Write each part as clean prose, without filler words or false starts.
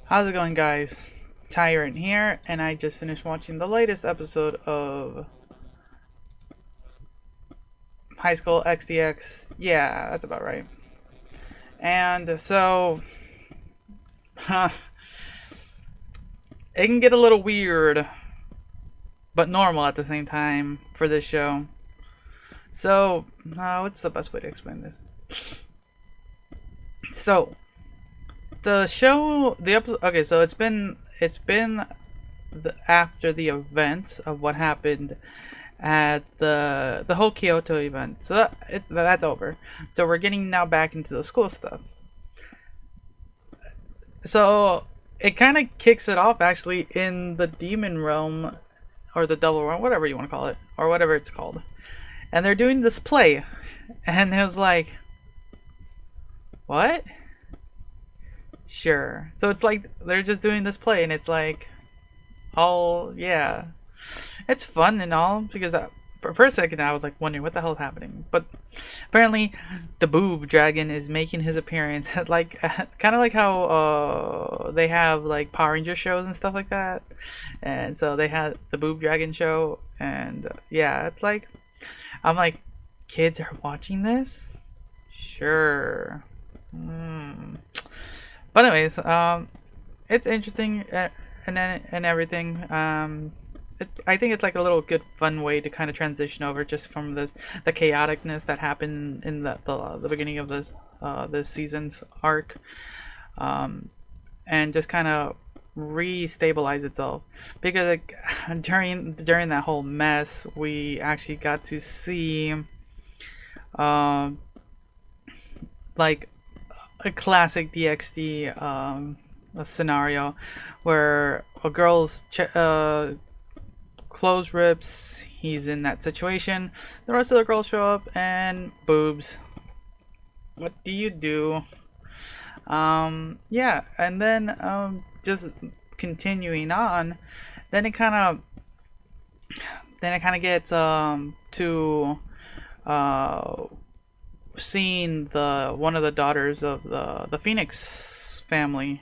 How's it going, guys? Tyrant here, and I just finished watching the latest episode of Highschool DxD. Yeah, that's about right. And so, it can get a little weird, but normal at the same time for this show. So, what's the best way to explain this? So, the show, the episode. Okay, so it's been after the events of what happened at the whole Kyoto event. So that's over. So we're getting now back into the school stuff. So it kind of kicks it off actually in the demon realm or the devil realm, whatever you want to call it, or whatever it's called. And they're doing this play, and it was like, what? Sure. So it's like they're just doing this play, and it's like, oh yeah, it's fun and all because for a second I was like wondering what the hell is happening, but apparently the boob dragon is making his appearance, like kind of like how they have like Power Ranger shows and stuff like that, and so they had the boob dragon show, and yeah, it's like I'm like, kids are watching this, sure. But anyways, it's interesting and everything. I think it's like a little good fun way to kind of transition over just from the chaoticness that happened in the beginning of this season's arc, and just kind of re-stabilize itself because like, during that whole mess we actually got to see like a classic DxD a scenario where a girl's clothes rips, he's in that situation, the rest of the girls show up and boobs. What do you do? Yeah, and then just continuing on, then it kind of gets to seeing the one of the daughters of the Phoenix family.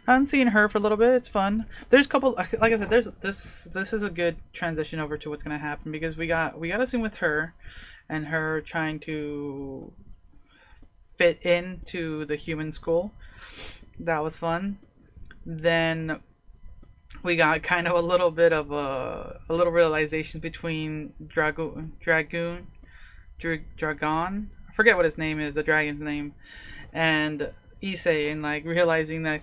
I'm seeing her for a little bit. It's fun. There's a couple, like I said, there's this is a good transition over to what's gonna happen because we got a scene with her, and her trying to fit into the human school. That was fun. Then we got kind of a little bit of a little realization between Dragon. I forget what his name is, the dragon's name, and Issei, and like realizing that,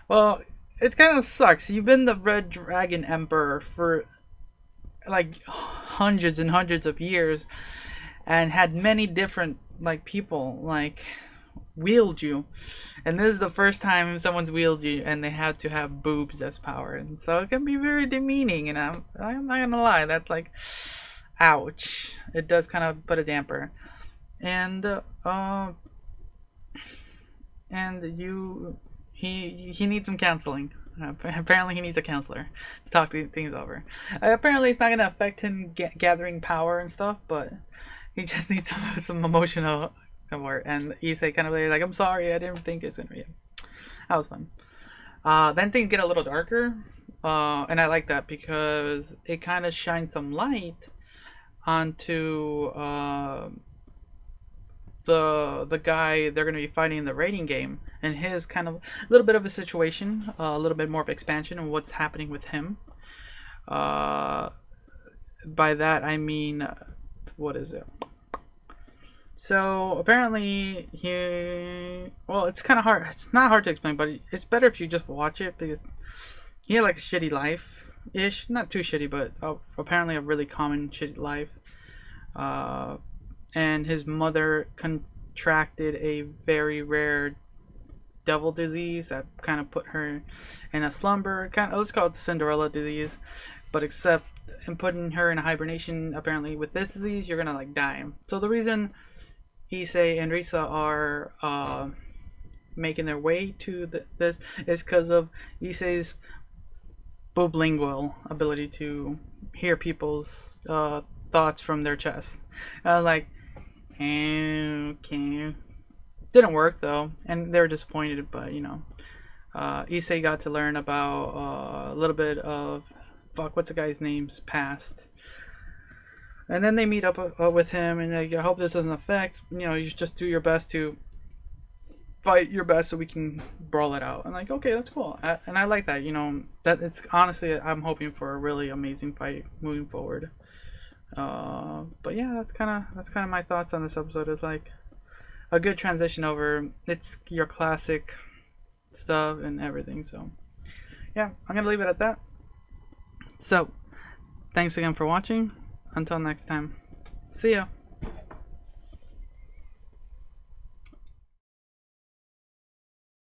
well, it kind of sucks. You've been the Red Dragon Emperor for like hundreds and hundreds of years, and had many different like people like wield you, and this is the first time someone's wielded you, and they had to have boobs as power, and so it can be very demeaning. And I'm not gonna lie, that's like, ouch. It does kind of put a damper, and he needs some counseling. Apparently, he needs a counselor to talk things over. Apparently, it's not gonna affect him gathering power and stuff, but he just needs some emotional support. And Issei kind of like, I'm sorry, I didn't think it's gonna be. That was fun. Then things get a little darker, and I like that because it kind of shines some light onto the guy they're going to be fighting in the raiding game, and his kind of a little bit of a situation, a little bit more of expansion and what's happening with him. By that I mean, what is it? So apparently well, it's kind of hard. It's not hard to explain, but it's better if you just watch it because he had like a shitty life ish, not too shitty, but apparently a really common shitty life. And his mother contracted a very rare devil disease that kind of put her in a slumber. Kind of, let's call it the Cinderella disease, but except in putting her in a hibernation. Apparently, with this disease, you're gonna like die. So the reason Issei and Risa are making their way to this is because of Issei's booblingual ability to hear people's thoughts from their chest. Like, okay, didn't work though, and they were disappointed, but Issei got to learn about a little bit of what's the guy's name's past. And then they meet up with him, and I hope this doesn't affect. You just do your best to fight your best so we can brawl it out. And like, okay, that's cool. And I like that. That it's honestly, I'm hoping for a really amazing fight moving forward. But yeah, that's kind of my thoughts on this episode. It's like a good transition over. It's your classic stuff and everything. So yeah, I'm gonna leave it at that. So thanks again for watching. Until next time, see ya.